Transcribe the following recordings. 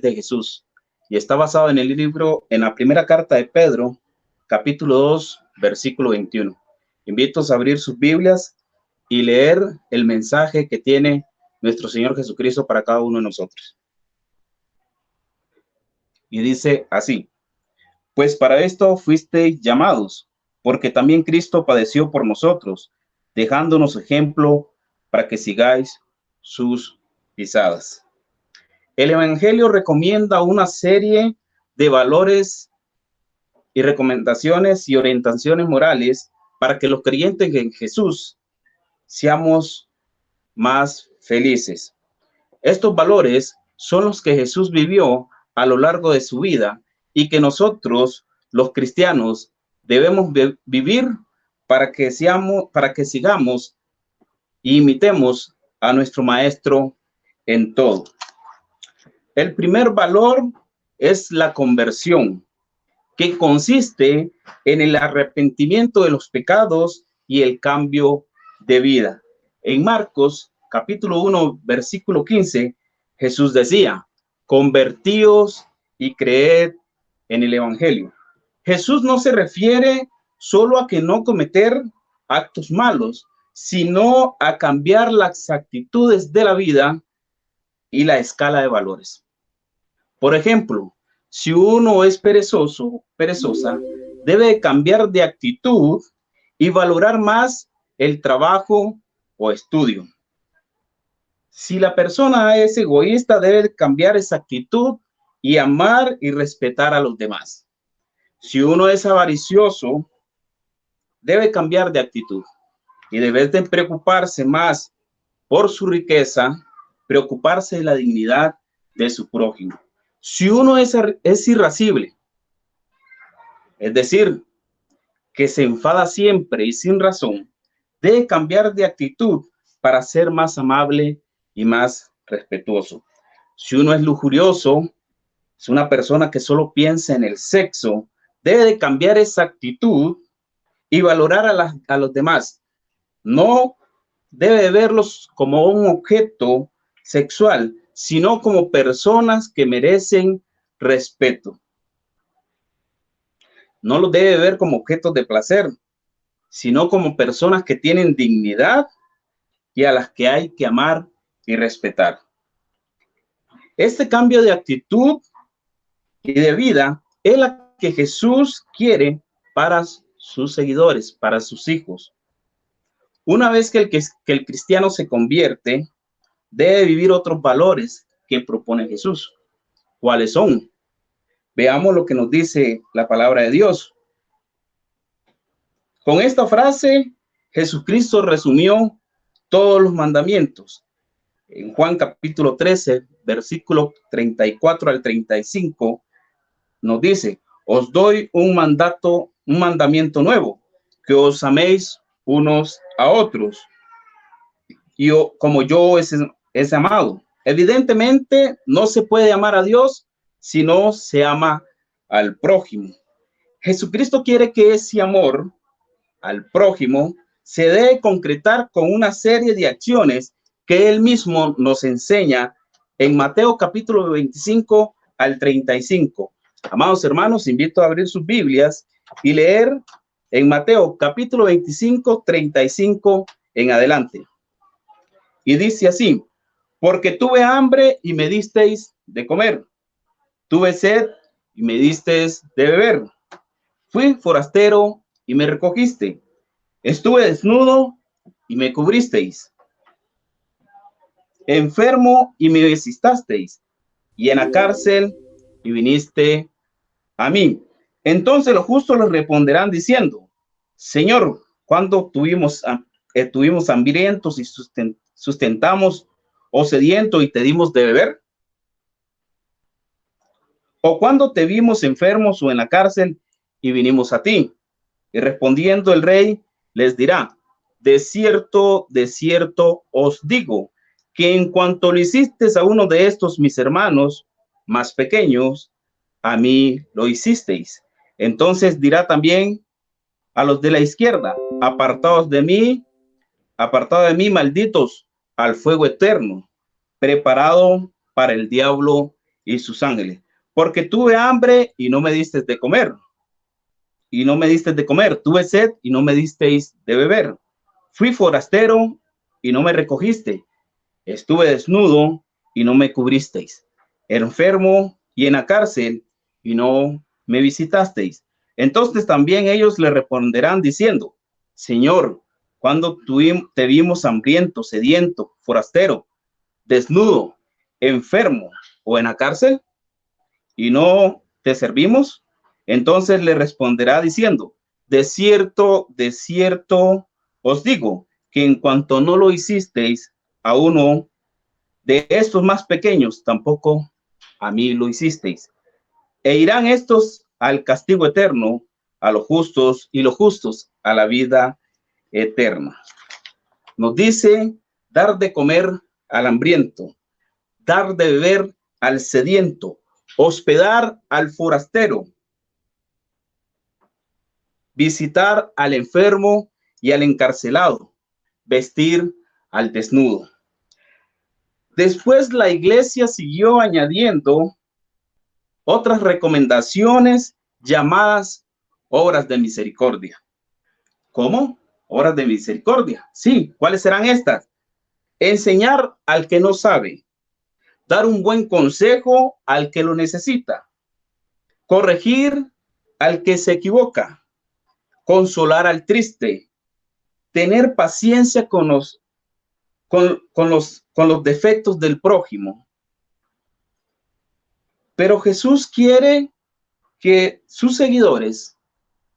de Jesús y está basado en el libro, en la primera carta de Pedro, capítulo 2, versículo 21. Invito a abrir sus Biblias y leer el mensaje que tiene nuestro Señor Jesucristo para cada uno de nosotros. Y dice así: pues para esto fuisteis llamados, porque también Cristo padeció por nosotros, dejándonos ejemplo para que sigáis sus pisadas. El Evangelio recomienda una serie de valores y recomendaciones y orientaciones morales para que los creyentes en Jesús seamos más felices. Estos valores son los que Jesús vivió a lo largo de su vida y que nosotros, los cristianos, debemos vivir para que sigamos e imitemos a nuestro Maestro en todo. El primer valor es la conversión, que consiste en el arrepentimiento de los pecados y el cambio de vida. En Marcos, capítulo 1, versículo 15, Jesús decía: convertíos y creed en el Evangelio. Jesús no se refiere solo a que no cometer actos malos, sino a cambiar las actitudes de la vida y la escala de valores. Por ejemplo, si uno es perezosa, debe cambiar de actitud y valorar más el trabajo o estudio. Si la persona es egoísta, debe cambiar esa actitud y amar y respetar a los demás. Si uno es avaricioso, debe cambiar de actitud y debe de preocuparse más por su riqueza, preocuparse de la dignidad de su prójimo. Si uno es irascible, es decir, que se enfada siempre y sin razón, debe cambiar de actitud para ser más amable y más respetuoso. Si uno es lujurioso, es una persona que solo piensa en el sexo, debe de cambiar esa actitud y valorar a los demás. No debe de verlos como un objeto sexual, sino como personas que merecen respeto. No los debe ver como objetos de placer, sino como personas que tienen dignidad y a las que hay que amar y respetar. Este cambio de actitud y de vida es la que Jesús quiere para sus seguidores, para sus hijos. Una vez que el cristiano se convierte, debe vivir otros valores que propone Jesús. ¿Cuáles son? Veamos lo que nos dice la palabra de Dios. Con esta frase, Jesucristo resumió todos los mandamientos. En Juan capítulo 13, versículo 34 al 35, nos dice: os doy un mandamiento nuevo, que os améis unos a otros, y como yo es amado. Evidentemente, no se puede amar a Dios si no se ama al prójimo. Jesucristo quiere que ese amor al prójimo se debe concretar con una serie de acciones que él mismo nos enseña en Mateo capítulo 25 al 35. Amados hermanos, invito a abrir sus Biblias y leer en Mateo capítulo 25, 35 en adelante. Y dice así: porque tuve hambre y me disteis de comer, tuve sed y me disteis de beber, fui forastero y me recogiste, estuve desnudo y me cubristeis, enfermo y me visitasteis, y en la cárcel y viniste a mí. Entonces los justos les responderán diciendo: Señor, ¿cuándo estuvimos hambrientos y sustentamos, o sedientos y te dimos de beber? ¿O cuando te vimos enfermos o en la cárcel y vinimos a ti? Y respondiendo el rey les dirá: de cierto os digo, que en cuanto lo hicisteis a uno de estos mis hermanos más pequeños, a mí lo hicisteis. Entonces dirá también a los de la izquierda: apartados de mí, malditos, al fuego eterno, preparado para el diablo y sus ángeles. Porque tuve hambre y no me diste de comer. Y no me diste de comer. Tuve sed y no me disteis de beber. Fui forastero y no me recogiste. Estuve desnudo y no me cubristeis. Enfermo y en la cárcel y no me visitasteis. Entonces también ellos le responderán diciendo, Señor, cuando te vimos hambriento, sediento, forastero, desnudo, enfermo o en la cárcel y no te servimos? Entonces le responderá diciendo, de cierto os digo que en cuanto no lo hicisteis a uno de estos más pequeños, tampoco a mí lo hicisteis. E irán estos al castigo eterno, a los justos, y los justos a la vida eterna. Nos dice dar de comer al hambriento, dar de beber al sediento, hospedar al forastero, visitar al enfermo y al encarcelado, vestir al desnudo. Después la iglesia siguió añadiendo otras recomendaciones llamadas obras de misericordia. ¿Cómo? Obras de misericordia. Sí, ¿cuáles serán estas? Enseñar al que no sabe, dar un buen consejo al que lo necesita, corregir al que se equivoca, consolar al triste, tener paciencia con los defectos del prójimo. Pero Jesús quiere que sus seguidores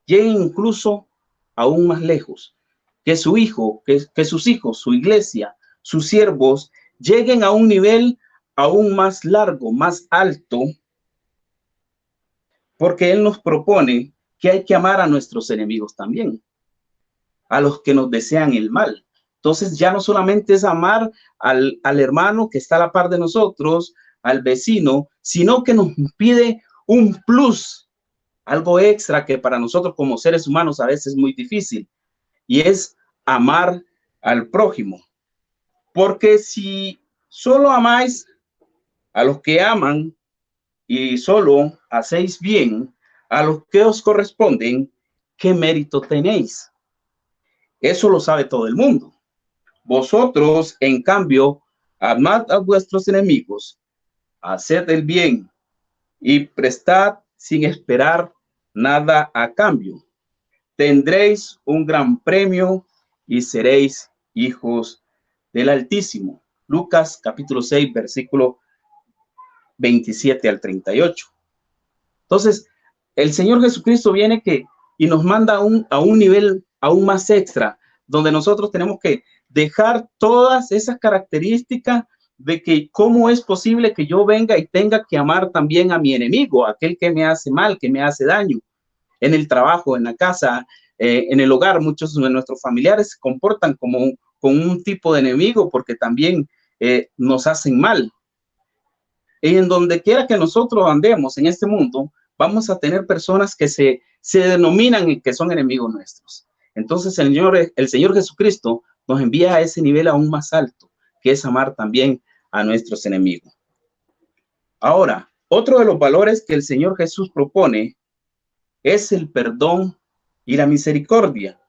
lleguen incluso aún más lejos, que su hijo, que sus hijos, su iglesia, sus siervos lleguen a un nivel aún más largo, más alto, porque Él nos propone que hay que amar a nuestros enemigos también, a los que nos desean el mal. Entonces ya no solamente es amar al hermano que está a la par de nosotros, al vecino, sino que nos pide un plus, algo extra que para nosotros como seres humanos a veces es muy difícil, y es amar al prójimo. Porque si solo amáis a los que aman y solo hacéis bien a los que os corresponden, ¿qué mérito tenéis? Eso lo sabe todo el mundo. Vosotros, en cambio, amad a vuestros enemigos, haced el bien y prestad sin esperar nada a cambio. Tendréis un gran premio y seréis hijos del Altísimo. Lucas capítulo 6, versículo 27 al 38. Entonces, el Señor Jesucristo viene y nos manda a un nivel aún más extra, donde nosotros tenemos que dejar todas esas características de que cómo es posible que yo venga y tenga que amar también a mi enemigo, a aquel que me hace mal, que me hace daño. En el trabajo, en la casa, en el hogar, muchos de nuestros familiares se comportan como un tipo de enemigo porque también nos hacen mal. Y en donde quiera que nosotros andemos en este mundo, vamos a tener personas que se denominan y que son enemigos nuestros. Entonces el Señor Jesucristo nos envía a ese nivel aún más alto, que es amar también a nuestros enemigos. Ahora, otro de los valores que el Señor Jesús propone es el perdón y la misericordia,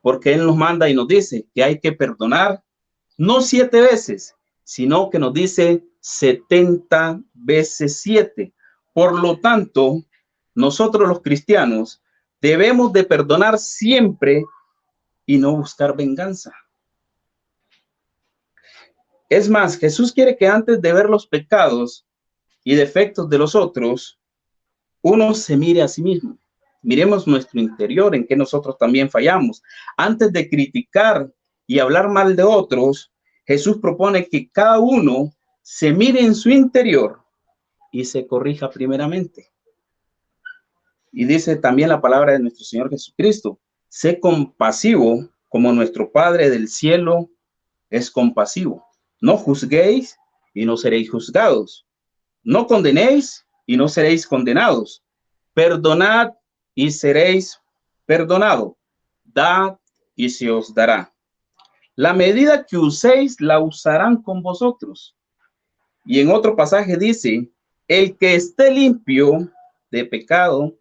porque Él nos manda y nos dice que hay que perdonar no 7 veces, sino que nos dice 70 veces 7. Por lo tanto, nosotros los cristianos debemos de perdonar siempre y no buscar venganza. Es más, Jesús quiere que antes de ver los pecados y defectos de los otros, uno se mire a sí mismo. Miremos nuestro interior, en que nosotros también fallamos. Antes de criticar y hablar mal de otros, Jesús propone que cada uno se mire en su interior y se corrija primeramente. Y dice también la palabra de nuestro Señor Jesucristo, sé compasivo como nuestro Padre del cielo es compasivo. No juzguéis y no seréis juzgados. No condenéis y no seréis condenados. Perdonad y seréis perdonados. Dad y se os dará. La medida que uséis la usarán con vosotros. Y en otro pasaje dice El que esté limpio de pecado,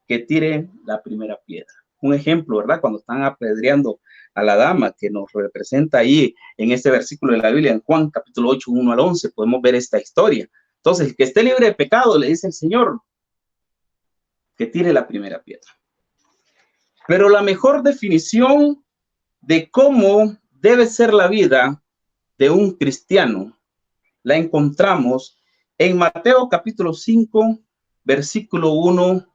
que tire la primera piedra. Un ejemplo, ¿verdad? Cuando están apedreando a la dama que nos representa ahí en este versículo de la Biblia, en Juan capítulo 8, 1 al 11, podemos ver esta historia. Entonces, el que esté libre de pecado, le dice el Señor, que tire la primera piedra. Pero la mejor definición de cómo debe ser la vida de un cristiano la encontramos en Mateo capítulo 5, versículo 1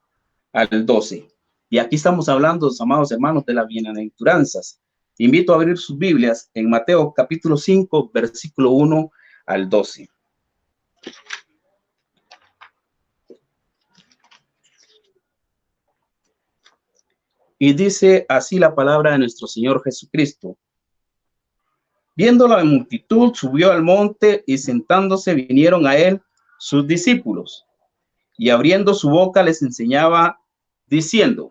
al 12. Y aquí estamos hablando, amados hermanos, de las bienaventuranzas. Invito a abrir sus Biblias en Mateo capítulo 5, versículo 1 al 12. Y dice así la palabra de nuestro Señor Jesucristo. Viendo la multitud, subió al monte y sentándose vinieron a él sus discípulos. Y abriendo su boca les enseñaba diciendo,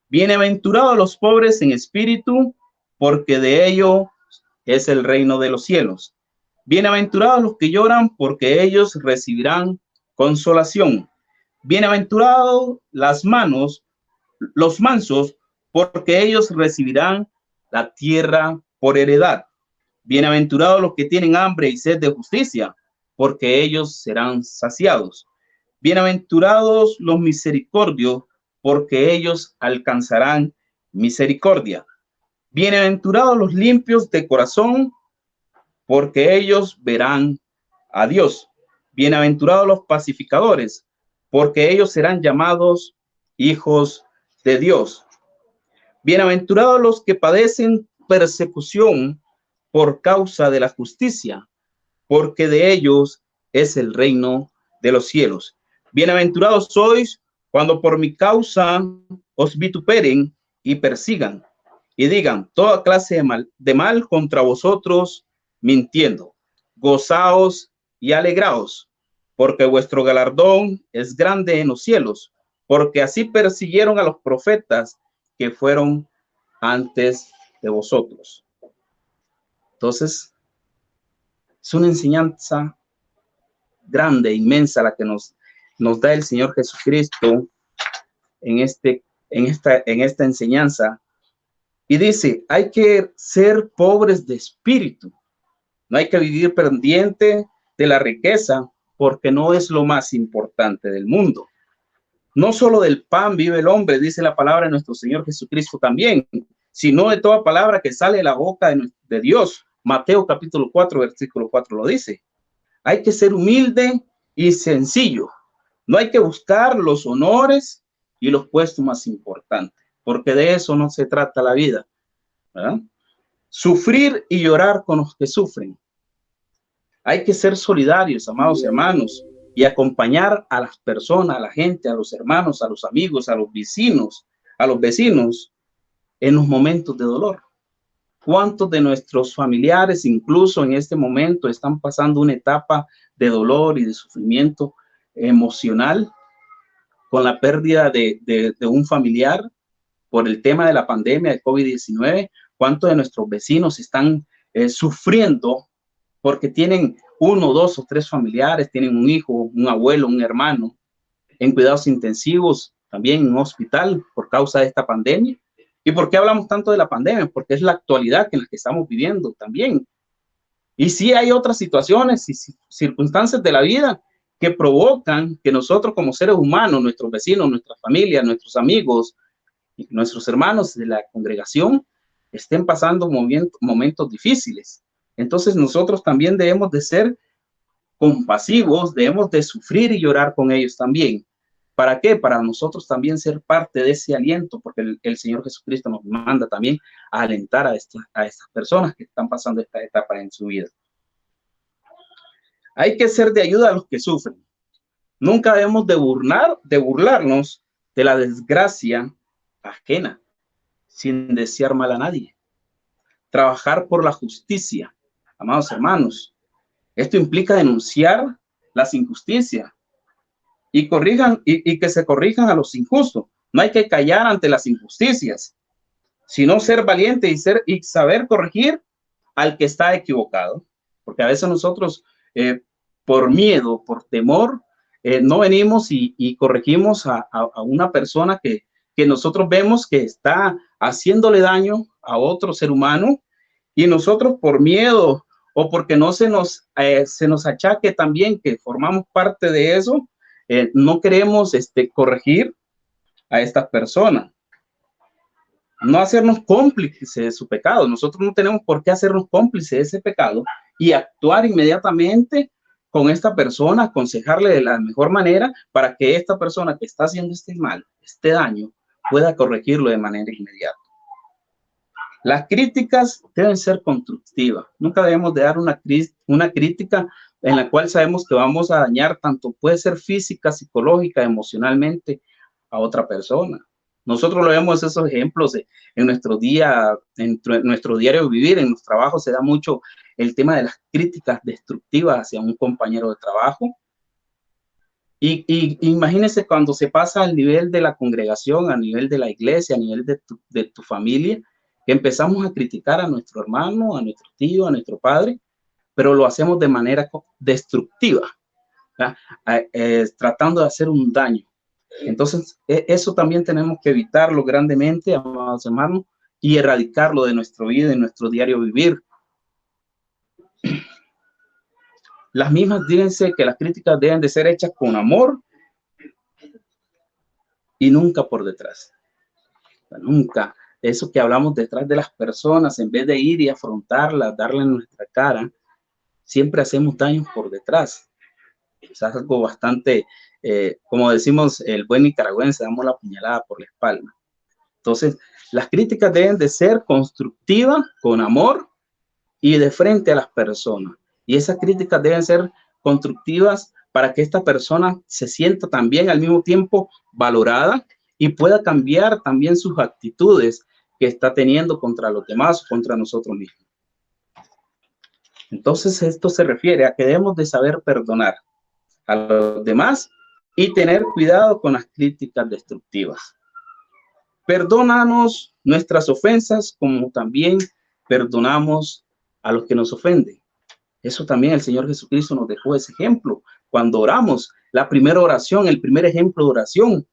bienaventurados los pobres en espíritu, porque de ellos es el reino de los cielos. Bienaventurados los que lloran, porque ellos recibirán consolación. Bienaventurados los mansos, porque ellos recibirán la tierra por heredad. Bienaventurados los que tienen hambre y sed de justicia, porque ellos serán saciados. Bienaventurados los misericordios, porque ellos alcanzarán misericordia. Bienaventurados los limpios de corazón, porque ellos verán a Dios. Bienaventurados los pacificadores, porque ellos serán llamados hijos de Dios. Bienaventurados los que padecen persecución por causa de la justicia, porque de ellos es el reino de los cielos. Bienaventurados sois cuando por mi causa os vituperen y persigan y digan toda clase de mal contra vosotros, mintiendo. Gozaos y alegraos, porque vuestro galardón es grande en los cielos, porque así persiguieron a los profetas que fueron antes de vosotros. Entonces, es una enseñanza grande, inmensa, la que nos da el Señor Jesucristo en esta enseñanza. Y dice, hay que ser pobres de espíritu. No hay que vivir pendiente de la riqueza, porque no es lo más importante del mundo. No solo del pan vive el hombre, dice la palabra de nuestro Señor Jesucristo también, sino de toda palabra que sale de la boca de Dios. Mateo capítulo 4, versículo 4 lo dice. Hay que ser humilde y sencillo. No hay que buscar los honores y los puestos más importantes, porque de eso no se trata la vida, ¿verdad? Sufrir y llorar con los que sufren. Hay que ser solidarios, amados hermanos, y acompañar a las personas, a la gente, a los hermanos, a los amigos, a los vecinos en los momentos de dolor. ¿Cuántos de nuestros familiares, incluso en este momento, están pasando una etapa de dolor y de sufrimiento emocional con la pérdida de un familiar por el tema de la pandemia de COVID-19? ¿Cuántos de nuestros vecinos están sufriendo porque tienen 1, 2 o 3 familiares, tienen un hijo, un abuelo, un hermano en cuidados intensivos, también en un hospital por causa de esta pandemia? ¿Y por qué hablamos tanto de la pandemia? Porque es la actualidad en la que estamos viviendo también. Y sí hay otras situaciones y circunstancias de la vida que provocan que nosotros como seres humanos, nuestros vecinos, nuestras familias, nuestros amigos, nuestros hermanos de la congregación estén pasando momentos difíciles. Entonces nosotros también debemos de ser compasivos, debemos de sufrir y llorar con ellos también. ¿Para qué? Para nosotros también ser parte de ese aliento, porque el Señor Jesucristo nos manda también a alentar a estas personas que están pasando esta etapa en su vida. Hay que ser de ayuda a los que sufren. Nunca debemos de burlarnos de la desgracia ajena, sin desear mal a nadie. Trabajar por la justicia, amados hermanos. Esto implica denunciar las injusticias y que se corrijan a los injustos. No hay que callar ante las injusticias, sino ser valiente y saber corregir al que está equivocado. Porque a veces nosotros por miedo, por temor, no venimos y corregimos a una persona que nosotros vemos que está haciéndole daño a otro ser humano, y nosotros por miedo o porque no se nos achaque también que formamos parte de eso, no queremos corregir a estas personas. No hacernos cómplices de su pecado. Nosotros no tenemos por qué hacernos cómplices de ese pecado y actuar inmediatamente con esta persona, aconsejarle de la mejor manera para que esta persona que está haciendo este mal, este daño, pueda corregirlo de manera inmediata. Las críticas deben ser constructivas. Nunca debemos de dar una crítica en la cual sabemos que vamos a dañar tanto, puede ser física, psicológica, emocionalmente a otra persona. Nosotros lo vemos esos ejemplos en nuestro diario vivir, en los trabajos se da mucho el tema de las críticas destructivas hacia un compañero de trabajo. Y imagínense cuando se pasa al nivel de la congregación, a nivel de la iglesia, a nivel de tu familia, que empezamos a criticar a nuestro hermano, a nuestro tío, a nuestro padre, pero lo hacemos de manera destructiva, tratando de hacer un daño. Entonces, eso también tenemos que evitarlo grandemente, amados hermanos, y erradicarlo de nuestra vida, de nuestro diario vivir. Las mismas, díganse que las críticas deben de ser hechas con amor y nunca por detrás. Nunca. Eso que hablamos detrás de las personas, en vez de ir y afrontarlas, darle en nuestra cara, siempre hacemos daños por detrás. Es algo bastante, como decimos el buen nicaragüense, damos la puñalada por la espalda. Entonces, las críticas deben de ser constructivas, con amor y de frente a las personas. Y esas críticas deben ser constructivas para que esta persona se sienta también al mismo tiempo valorada y pueda cambiar también sus actitudes que está teniendo contra los demás, contra nosotros mismos. Entonces, esto se refiere a que debemos de saber perdonar a los demás y tener cuidado con las críticas destructivas. Perdónanos nuestras ofensas como también perdonamos a los que nos ofenden. Eso también el Señor Jesucristo nos dejó ese ejemplo. Cuando oramos, la primera oración, el primer ejemplo de oración,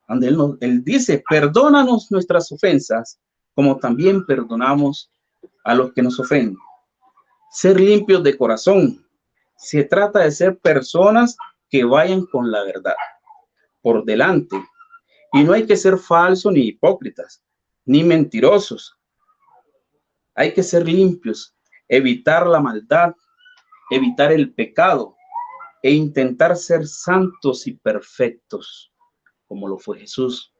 donde Él dice, perdónanos nuestras ofensas, como también perdonamos a los que nos ofenden. Ser limpios de corazón. Se trata de ser personas que vayan con la verdad por delante. Y no hay que ser falsos ni hipócritas, ni mentirosos. Hay que ser limpios, evitar la maldad, evitar el pecado e intentar ser santos y perfectos, como lo fue Jesús,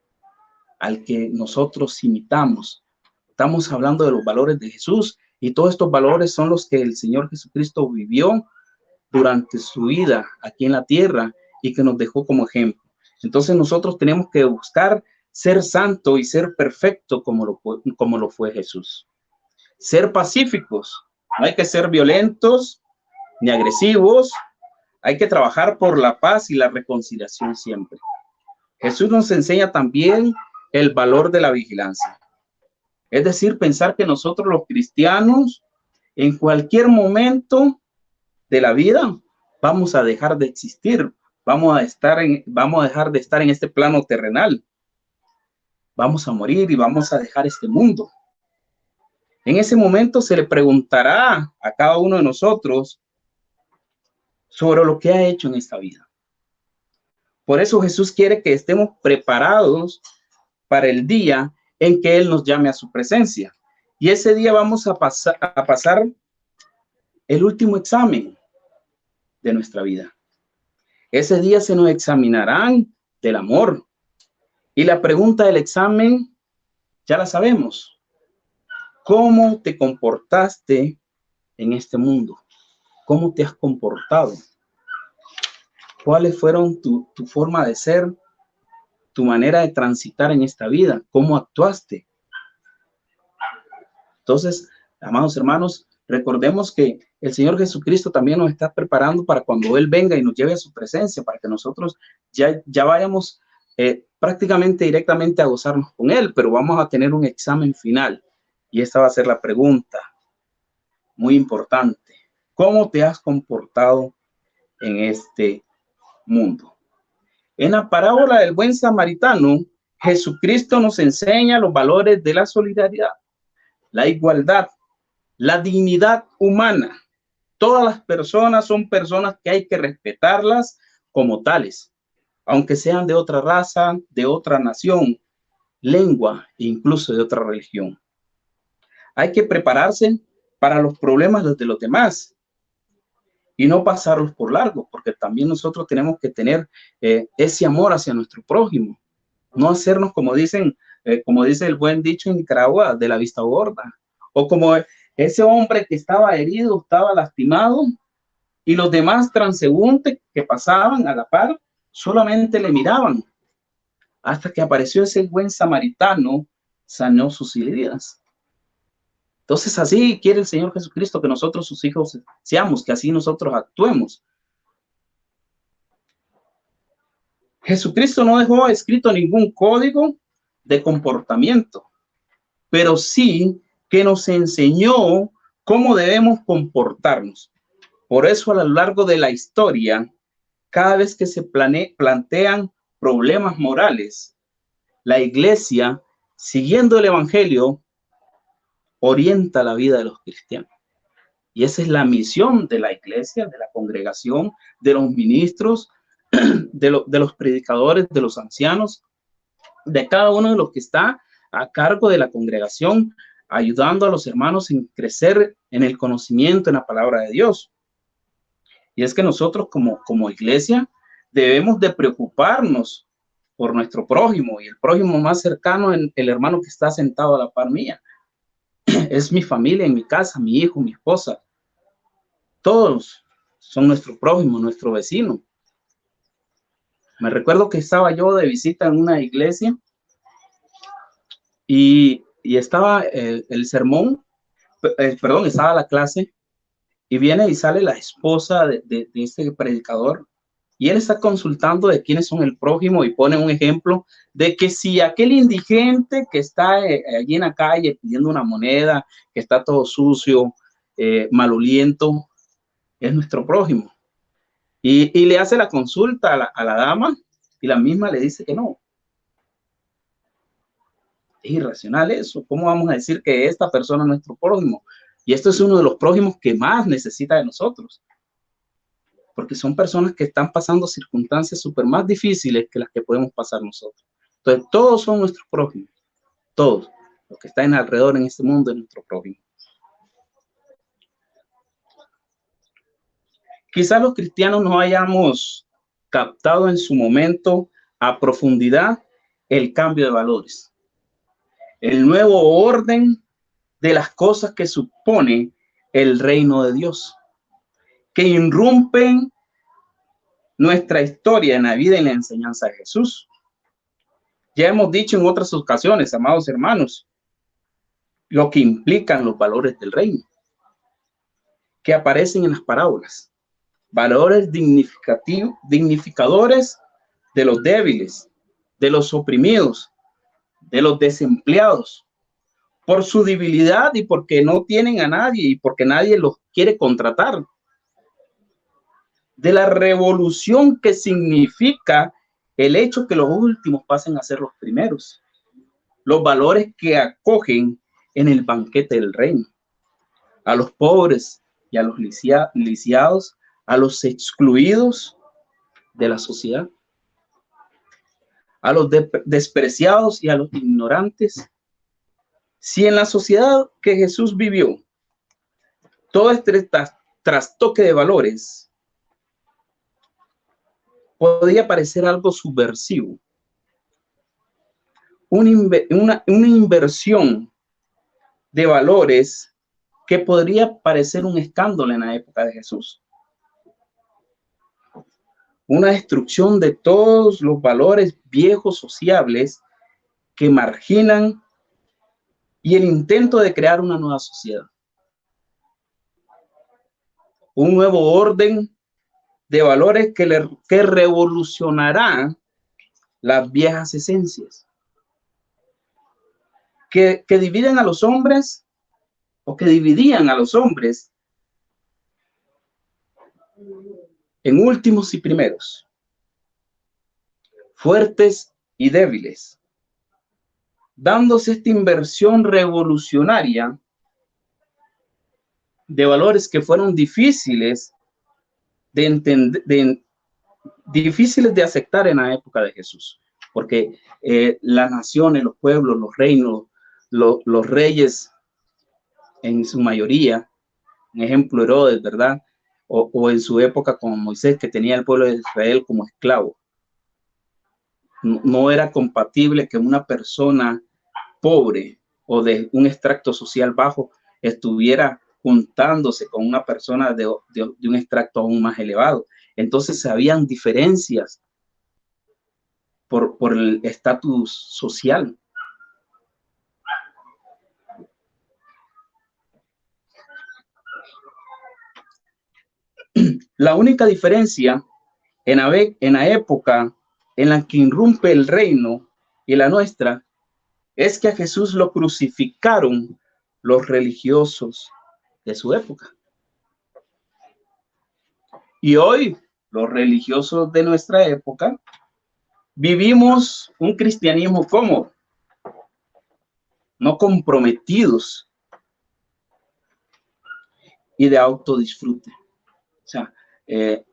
al que nosotros imitamos. Estamos hablando de los valores de Jesús y todos estos valores son los que el Señor Jesucristo vivió durante su vida aquí en la tierra y que nos dejó como ejemplo. Entonces nosotros tenemos que buscar ser santo y ser perfecto como lo fue Jesús. Ser pacíficos, no hay que ser violentos ni agresivos, hay que trabajar por la paz y la reconciliación siempre. Jesús nos enseña también el valor de la vigilancia. Es decir, pensar que nosotros los cristianos en cualquier momento de la vida vamos a dejar de existir, vamos a dejar de estar en este plano terrenal. Vamos a morir y vamos a dejar este mundo. En ese momento se le preguntará a cada uno de nosotros sobre lo que ha hecho en esta vida. Por eso Jesús quiere que estemos preparados para el día en que Él nos llame a su presencia. Y ese día vamos a pasar el último examen de nuestra vida. Ese día se nos examinarán del amor. Y la pregunta del examen ya la sabemos. ¿Cómo te comportaste en este mundo? ¿Cómo te has comportado? ¿Cuáles fueron tu forma de ser, tu manera de transitar en esta vida? ¿Cómo actuaste? Entonces, amados hermanos, recordemos que el Señor Jesucristo también nos está preparando para cuando Él venga y nos lleve a su presencia, para que nosotros ya vayamos prácticamente directamente a gozarnos con Él, pero vamos a tener un examen final. Y esta va a ser la pregunta muy importante. ¿Cómo te has comportado en este mundo. En la parábola del buen samaritano, Jesucristo nos enseña los valores de la solidaridad, la igualdad, la dignidad humana. Todas las personas son personas que hay que respetarlas como tales, aunque sean de otra raza, de otra nación, lengua e incluso de otra religión. Hay que prepararse para los problemas de los demás y no pasarlos por largo, porque también nosotros tenemos que tener ese amor hacia nuestro prójimo, no hacernos como dicen, como dice el buen dicho en Nicaragua, de la vista gorda, o como ese hombre que estaba herido, estaba lastimado, y los demás transeúntes que pasaban a la par solamente le miraban, hasta que apareció ese buen samaritano, sanó sus heridas. Entonces así quiere el Señor Jesucristo que nosotros sus hijos seamos, que así nosotros actuemos. Jesucristo no dejó escrito ningún código de comportamiento, pero sí que nos enseñó cómo debemos comportarnos. Por eso a lo largo de la historia, cada vez que se plantean problemas morales, la iglesia, siguiendo el evangelio, orienta la vida de los cristianos. Y esa es la misión de la iglesia, de la congregación, de los ministros, de los predicadores, de los ancianos, de cada uno de los que está a cargo de la congregación, ayudando a los hermanos en crecer en el conocimiento, en la palabra de Dios. Y es que nosotros como iglesia debemos de preocuparnos por nuestro prójimo, y el prójimo más cercano es el hermano que está sentado a la par mía. Es mi familia, en mi casa, mi hijo, mi esposa. Todos son nuestro prójimo, nuestro vecino. Me recuerdo que estaba yo de visita en una iglesia y estaba el sermón, perdón, estaba la clase, y viene y sale la esposa de este predicador, y él está consultando de quiénes son el prójimo y pone un ejemplo de que si aquel indigente que está allí en la calle pidiendo una moneda, que está todo sucio, maloliento, es nuestro prójimo. Y le hace la consulta a la dama y la misma le dice que no. Es irracional eso. ¿Cómo vamos a decir que esta persona es nuestro prójimo? Y esto es uno de los prójimos que más necesita de nosotros, porque son personas que están pasando circunstancias súper más difíciles que las que podemos pasar nosotros. Entonces, todos son nuestros prójimos, todos. Los que están alrededor en este mundo es nuestro prójimo. Quizás los cristianos no hayamos captado en su momento a profundidad el cambio de valores, el nuevo orden de las cosas que supone el reino de Dios, que irrumpen nuestra historia en la vida y en la enseñanza de Jesús. Ya hemos dicho en otras ocasiones, amados hermanos, lo que implican los valores del reino, que aparecen en las parábolas. Valores dignificadores de los débiles, de los oprimidos, de los desempleados, por su debilidad y porque no tienen a nadie y porque nadie los quiere contratar. De la revolución que significa el hecho que los últimos pasen a ser los primeros. Los valores que acogen en el banquete del reino. A los pobres y a los lisiados, a los excluidos de la sociedad, a los despreciados y a los ignorantes. Si en la sociedad que Jesús vivió, todo este trastoque de valores podía parecer algo subversivo, una inversión de valores que podría parecer un escándalo en la época de Jesús. Una destrucción de todos los valores viejos sociables que marginan y el intento de crear una nueva sociedad. Un nuevo orden de valores que revolucionará las viejas esencias, que dividen a los hombres o que dividían a los hombres en últimos y primeros, fuertes y débiles, dándose esta inversión revolucionaria de valores que fueron difíciles de entender, difíciles de aceptar en la época de Jesús, porque las naciones, los pueblos, los reinos, los reyes, en su mayoría, un ejemplo Herodes, ¿verdad? O en su época como Moisés, que tenía el pueblo de Israel como esclavo. No era compatible que una persona pobre o de un extracto social bajo estuviera juntándose con una persona de un extracto aún más elevado. Entonces habían diferencias por el estatus social. La única diferencia en la época en la que irrumpe el reino y la nuestra es que a Jesús lo crucificaron los religiosos de su época. Y hoy, los religiosos de nuestra época, vivimos un cristianismo cómodo, no comprometidos y de autodisfrute. O sea,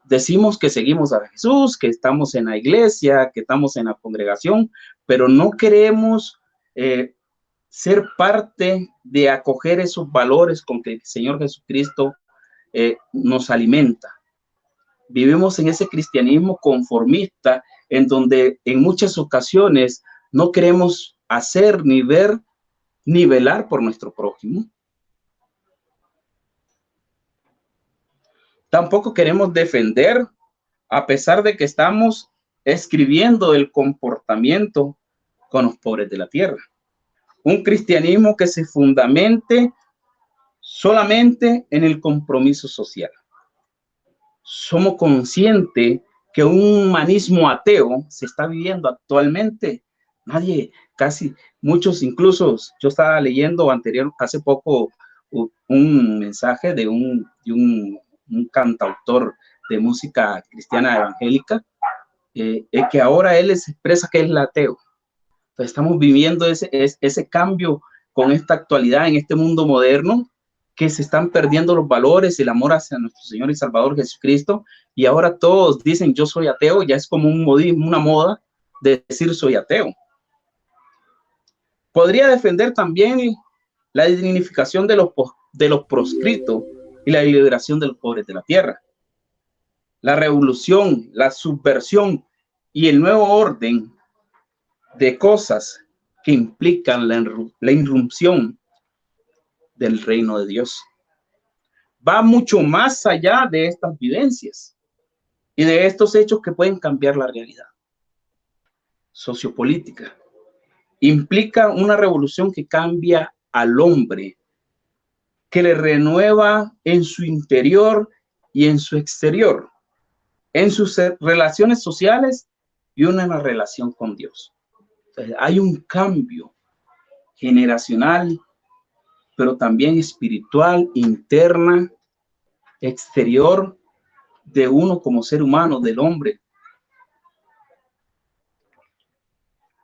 decimos que seguimos a Jesús, que estamos en la iglesia, que estamos en la congregación, pero no queremos ser parte de acoger esos valores con que el Señor Jesucristo nos alimenta. Vivimos en ese cristianismo conformista, en donde en muchas ocasiones no queremos hacer ni ver ni velar por nuestro prójimo. Tampoco queremos defender, a pesar de que estamos escribiendo el comportamiento con los pobres de la tierra. Un cristianismo que se fundamente solamente en el compromiso social. Somos conscientes que un humanismo ateo se está viviendo actualmente. Nadie, casi muchos, incluso yo estaba leyendo hace poco un mensaje de un cantautor de música cristiana evangélica, que ahora él expresa que es el ateo. Entonces estamos viviendo ese cambio con esta actualidad en este mundo moderno, que se están perdiendo los valores y el amor hacia nuestro Señor y Salvador Jesucristo, y ahora todos dicen yo soy ateo. Ya es como un modismo, una moda de decir soy ateo. Podría defender también la dignificación de los proscritos y la liberación de los pobres de la tierra. La revolución, la subversión y el nuevo orden de cosas que implican la irrupción del reino de Dios. Va mucho más allá de estas vivencias y de estos hechos que pueden cambiar la realidad sociopolítica. Implica una revolución que cambia al hombre, que le renueva en su interior y en su exterior, en sus relaciones sociales y una relación con Dios. Entonces, hay un cambio generacional, pero también espiritual, interna, exterior, de uno como ser humano, del hombre,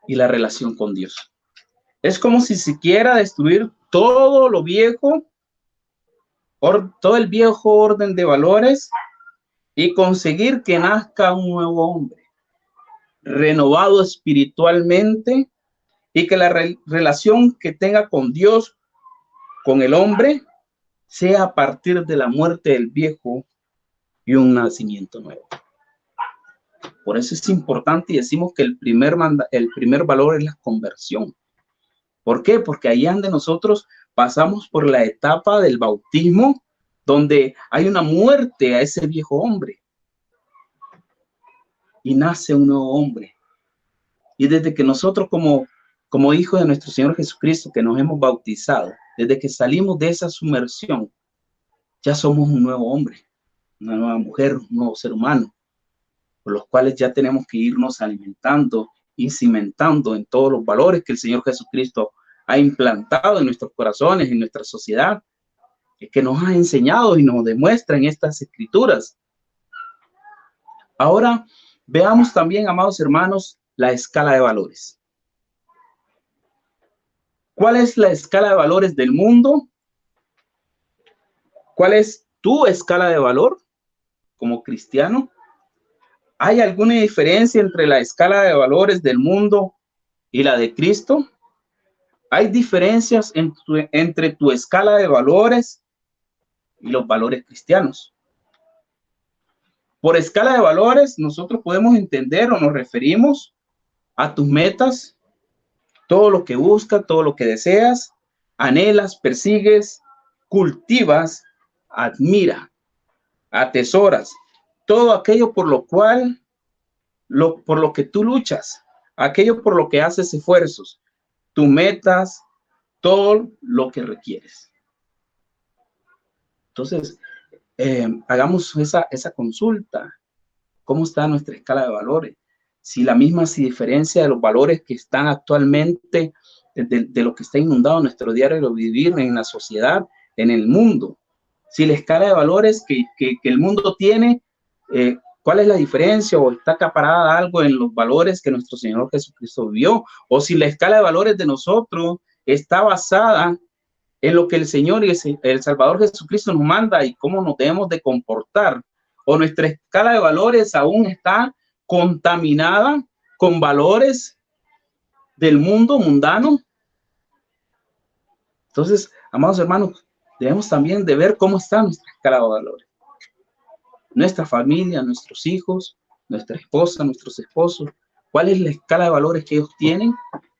y la relación con Dios. Es como si se quiera destruir todo lo viejo, todo el viejo orden de valores, y conseguir que nazca un nuevo hombre, renovado espiritualmente, y que la relación que tenga con Dios, con el hombre, sea a partir de la muerte del viejo y un nacimiento nuevo. Por eso es importante, y decimos que el primer valor es la conversión. ¿Por qué? Porque ahí donde nosotros pasamos por la etapa del bautismo, donde hay una muerte a ese viejo hombre y nace un nuevo hombre. Y desde que nosotros como hijos de nuestro Señor Jesucristo, que nos hemos bautizado, desde que salimos de esa sumersión, ya somos un nuevo hombre, una nueva mujer, un nuevo ser humano, por los cuales ya tenemos que irnos alimentando y cimentando en todos los valores que el Señor Jesucristo ha implantado en nuestros corazones, en nuestra sociedad, que nos ha enseñado y nos demuestra en estas escrituras. Ahora veamos también, amados hermanos, la escala de valores. ¿Cuál es la escala de valores del mundo? ¿Cuál es tu escala de valor como cristiano? ¿Hay alguna diferencia entre la escala de valores del mundo y la de Cristo? ¿Hay diferencias entre tu escala de valores y los valores cristianos? Por escala de valores, nosotros podemos entender o nos referimos a tus metas, todo lo que buscas, todo lo que deseas, anhelas, persigues, cultivas, admira, atesoras, todo aquello por lo cual, por lo que tú luchas, aquello por lo que haces esfuerzos, tus metas, todo lo que requieres. Entonces, hagamos esa consulta. ¿Cómo está nuestra escala de valores? Si la misma se diferencia de los valores que están actualmente, de lo que está inundado en nuestro diario vivir, en la sociedad, en el mundo. Si la escala de valores que el mundo tiene, ¿cuál es la diferencia? ¿O está acaparada algo en los valores que nuestro Señor Jesucristo vivió? O si la escala de valores de nosotros está basada en lo que el Señor y el Salvador Jesucristo nos manda y cómo nos debemos de comportar, o nuestra escala de valores aún está contaminada con valores del mundo mundano. Entonces, amados hermanos, debemos también de ver cómo está nuestra escala de valores. Nuestra familia, nuestros hijos, nuestra esposa, nuestros esposos, ¿cuál es la escala de valores que ellos tienen?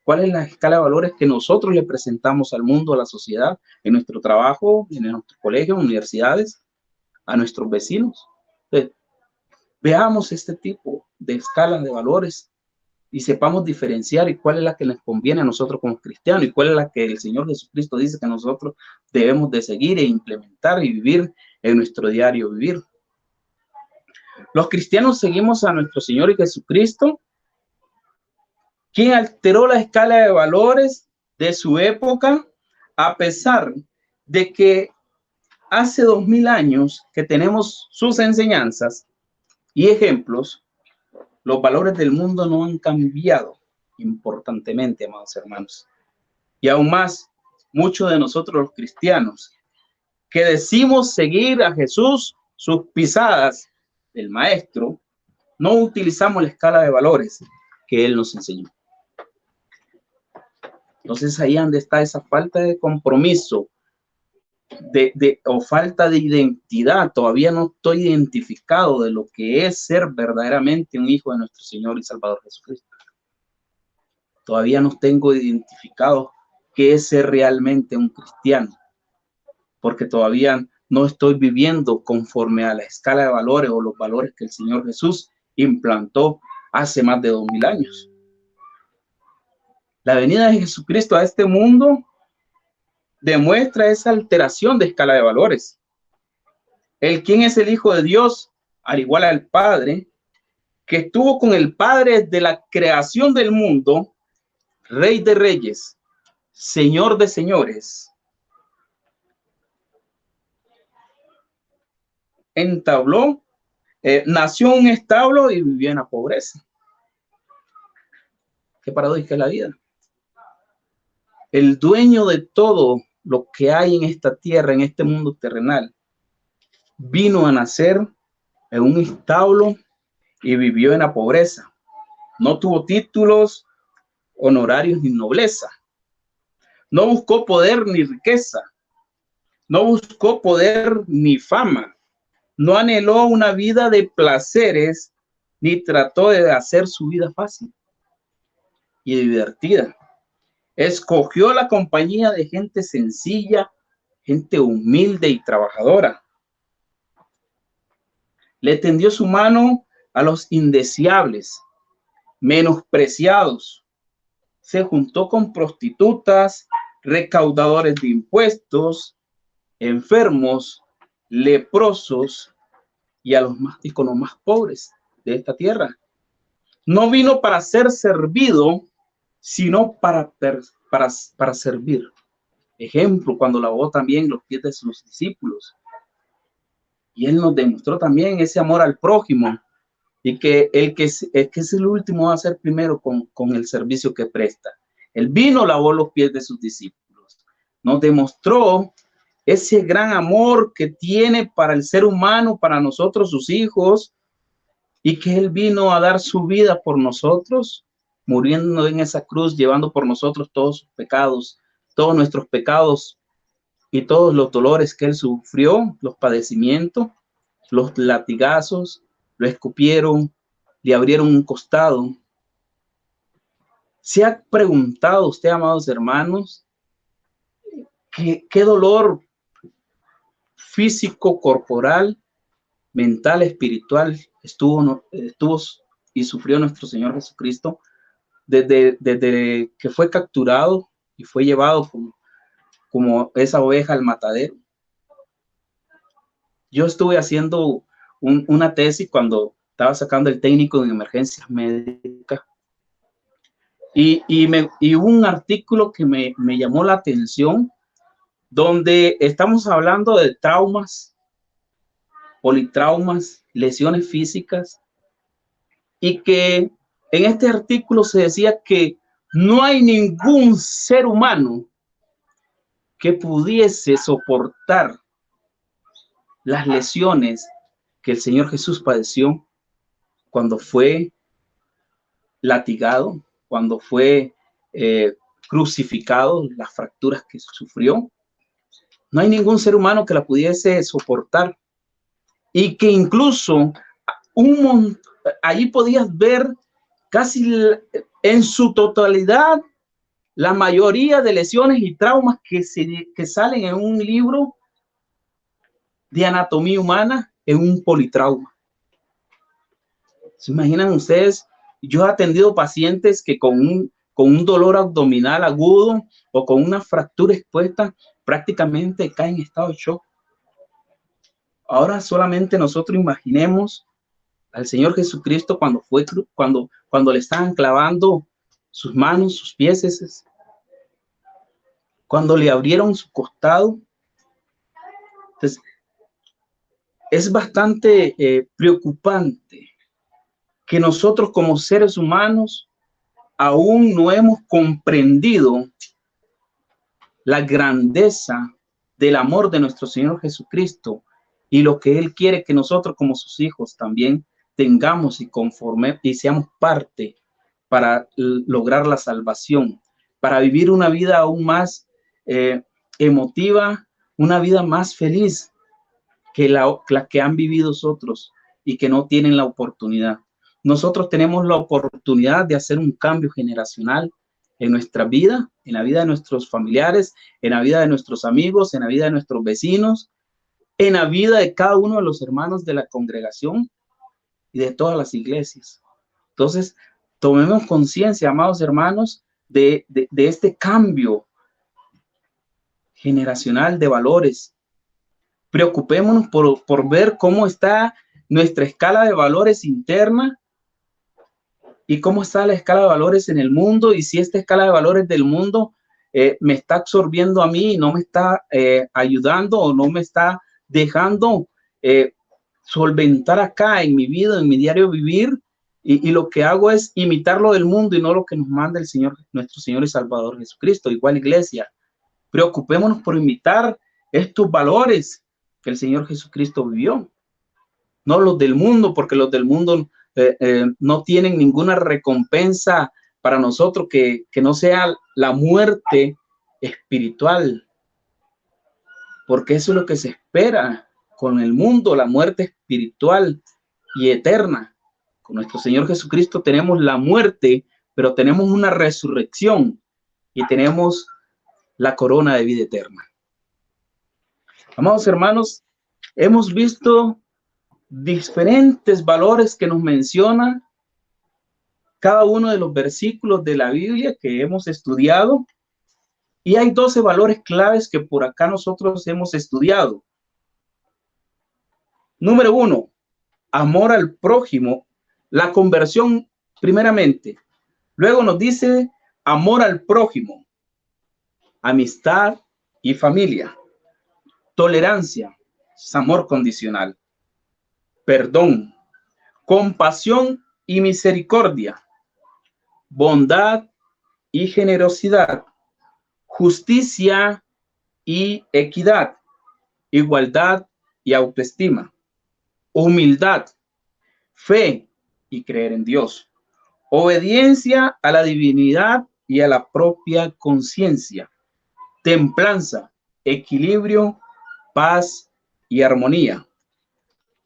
¿Cuál es la escala de valores que nosotros le presentamos al mundo, a la sociedad, en nuestro trabajo, en nuestros colegios, universidades, a nuestros vecinos? Entonces, veamos este tipo de escala de valores y sepamos diferenciar y cuál es la que les conviene a nosotros como cristianos y cuál es la que el Señor Jesucristo dice que nosotros debemos de seguir e implementar y vivir en nuestro diario vivir. Los cristianos seguimos a nuestro Señor y Jesucristo, quien alteró la escala de valores de su época, a pesar de que hace 2000 años que tenemos sus enseñanzas y ejemplos. Los valores del mundo no han cambiado importantemente, amados hermanos. Y aún más, muchos de nosotros los cristianos que decimos seguir a Jesús, sus pisadas del Maestro, no utilizamos la escala de valores que Él nos enseñó. Entonces ahí donde está esa falta de compromiso o falta de identidad. Todavía no estoy identificado de lo que es ser verdaderamente un hijo de nuestro Señor y Salvador Jesucristo. Todavía no tengo identificado qué es ser realmente un cristiano, porque todavía no estoy viviendo conforme a la escala de valores o los valores que el Señor Jesús implantó hace más de 2000 años. La venida de Jesucristo a este mundo demuestra esa alteración de escala de valores. El quien es el Hijo de Dios, al igual al Padre, que estuvo con el Padre de la creación del mundo, Rey de reyes, Señor de señores, entabló, nació en un establo y vivió en la pobreza. Qué paradójica es la vida. El dueño de todo lo que hay en esta tierra, en este mundo terrenal, vino a nacer en un establo y vivió en la pobreza. No tuvo títulos, honorarios ni nobleza. No buscó poder ni riqueza. No buscó poder ni fama. No anheló una vida de placeres ni trató de hacer su vida fácil y divertida. Escogió la compañía de gente sencilla, gente humilde y trabajadora. Le tendió su mano a los indeseables, menospreciados. Se juntó con prostitutas, recaudadores de impuestos, enfermos, leprosos y con los más pobres de esta tierra. No vino para ser servido, sino para servir. Ejemplo, cuando lavó también los pies de sus discípulos. Y Él nos demostró también ese amor al prójimo y que el que es el último va a ser primero con el servicio que presta. Él vino, lavó los pies de sus discípulos, nos demostró ese gran amor que tiene para el ser humano, para nosotros, sus hijos, y que Él vino a dar su vida por nosotros, muriendo en esa cruz, llevando por nosotros todos sus pecados, todos nuestros pecados y todos los dolores que Él sufrió, los padecimientos, los latigazos, lo escupieron, le abrieron un costado. ¿Se ha preguntado usted, amados hermanos, qué dolor físico, corporal, mental, espiritual estuvo y sufrió nuestro Señor Jesucristo desde que fue capturado y fue llevado como esa oveja al matadero? Yo estuve haciendo una tesis cuando estaba sacando el técnico en emergencias médicas y hubo un artículo que me llamó la atención, donde estamos hablando de traumas, politraumas, lesiones físicas, y que en este artículo se decía que no hay ningún ser humano que pudiese soportar las lesiones que el Señor Jesús padeció cuando fue latigado, cuando fue crucificado, las fracturas que sufrió. No hay ningún ser humano que la pudiese soportar, y que incluso allí podías ver casi en su totalidad la mayoría de lesiones y traumas que salen en un libro de anatomía humana, en un politrauma. ¿Se imaginan ustedes? Yo he atendido pacientes que con un dolor abdominal agudo o con una fractura expuesta prácticamente caen en estado de shock. Ahora solamente nosotros imaginemos al Señor Jesucristo cuando le estaban clavando sus manos, sus pies, cuando le abrieron su costado. Entonces, es bastante preocupante que nosotros como seres humanos aún no hemos comprendido la grandeza del amor de nuestro Señor Jesucristo y lo que Él quiere que nosotros como sus hijos también tengamos y seamos parte para lograr la salvación, para vivir una vida aún más emotiva, una vida más feliz que la que han vivido otros y que no tienen la oportunidad. Nosotros tenemos la oportunidad de hacer un cambio generacional en nuestra vida, en la vida de nuestros familiares, en la vida de nuestros amigos, en la vida de nuestros vecinos, en la vida de cada uno de los hermanos de la congregación y de todas las iglesias. Entonces, tomemos conciencia, amados hermanos, de este cambio generacional de valores. Preocupémonos por ver cómo está nuestra escala de valores interna y cómo está la escala de valores en el mundo, y si esta escala de valores del mundo me está absorbiendo a mí y no me está ayudando o no me está dejando solventar acá en mi vida, en mi diario vivir, y lo que hago es imitar lo del mundo y no lo que nos manda el Señor, nuestro Señor y Salvador Jesucristo. Igual, iglesia, preocupémonos por imitar estos valores que el Señor Jesucristo vivió, no los del mundo, porque los del mundo no tienen ninguna recompensa para nosotros que no sea la muerte espiritual, porque eso es lo que se espera con el mundo, la muerte espiritual y eterna. Con nuestro Señor Jesucristo tenemos la muerte, pero tenemos una resurrección y tenemos la corona de vida eterna. Amados hermanos, hemos visto diferentes valores que nos menciona cada uno de los versículos de la Biblia que hemos estudiado, y hay 12 valores claves que por acá nosotros hemos estudiado. Número 1, amor al prójimo, la conversión primeramente. Luego nos dice amor al prójimo, amistad y familia. Tolerancia, amor condicional. Perdón, compasión y misericordia, bondad y generosidad, justicia y equidad, igualdad y autoestima, humildad, fe y creer en Dios, obediencia a la divinidad y a la propia conciencia, templanza, equilibrio, paz y armonía,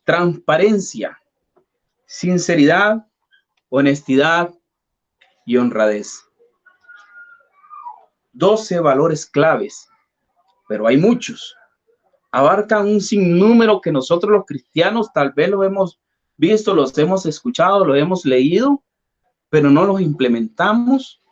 transparencia, sinceridad, honestidad y honradez. 12 valores claves, pero hay muchos. Abarcan un sinnúmero que nosotros los cristianos tal vez lo hemos visto, los hemos escuchado, lo hemos leído, pero no los implementamos.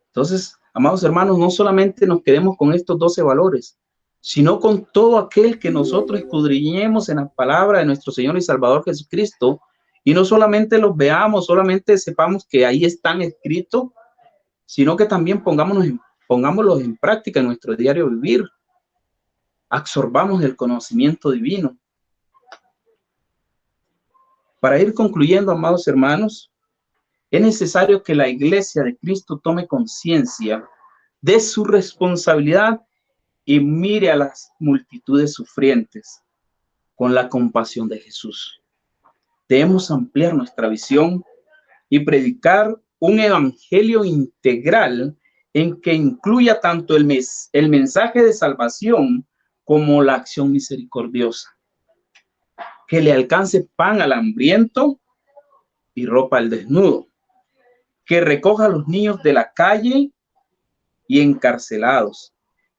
Entonces, amados hermanos, no solamente nos quedemos con estos 12 valores, sino con todo aquel que nosotros escudriñemos en la palabra de nuestro Señor y Salvador Jesucristo, y no solamente los veamos, solamente sepamos que ahí están escritos, sino que también pongámoslos en práctica en nuestro diario vivir. Absorbamos el conocimiento divino. Para ir concluyendo, amados hermanos, es necesario que la Iglesia de Cristo tome conciencia de su responsabilidad y mire a las multitudes sufrientes con la compasión de Jesús. Debemos ampliar nuestra visión y predicar un evangelio integral en que incluya tanto el mensaje de salvación como la acción misericordiosa, que le alcance pan al hambriento y ropa al desnudo, que recoja a los niños de la calle y encarcelados,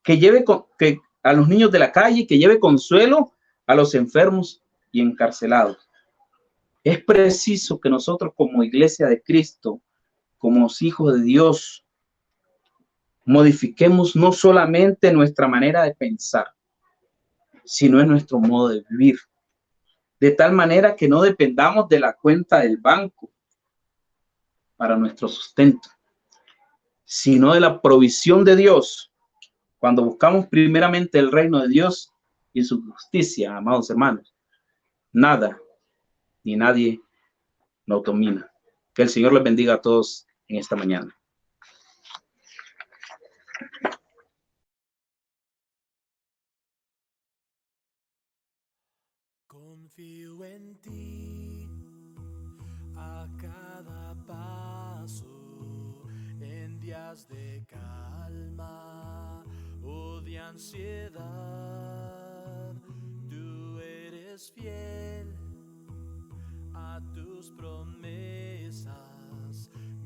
que lleve a los niños de la calle, que lleve consuelo a los enfermos y encarcelados. Es preciso que nosotros como Iglesia de Cristo, como hijos de Dios, modifiquemos no solamente nuestra manera de pensar, sino en nuestro modo de vivir, de tal manera que no dependamos de la cuenta del banco para nuestro sustento, sino de la provisión de Dios. Cuando buscamos primeramente el reino de Dios y su justicia, amados hermanos, nada ni nadie nos domina. Que el Señor les bendiga a todos en esta mañana. Confío en ti a cada paso, en días de calma o de ansiedad. Tú eres fiel a tus promesas,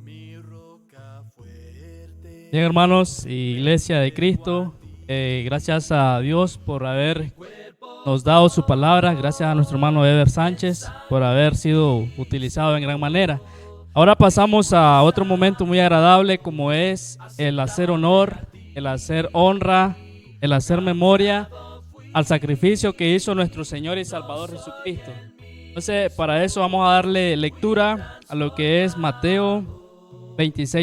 mi roca fuerte. Bien, hermanos, Iglesia de Cristo, gracias a Dios por habernos dado su palabra, gracias a nuestro hermano Eder Sánchez por haber sido utilizado en gran manera. Ahora pasamos a otro momento muy agradable, como es el hacer honor, el hacer honra, el hacer memoria al sacrificio que hizo nuestro Señor y Salvador Jesucristo. Entonces, para eso vamos a darle lectura a lo que es Mateo 26.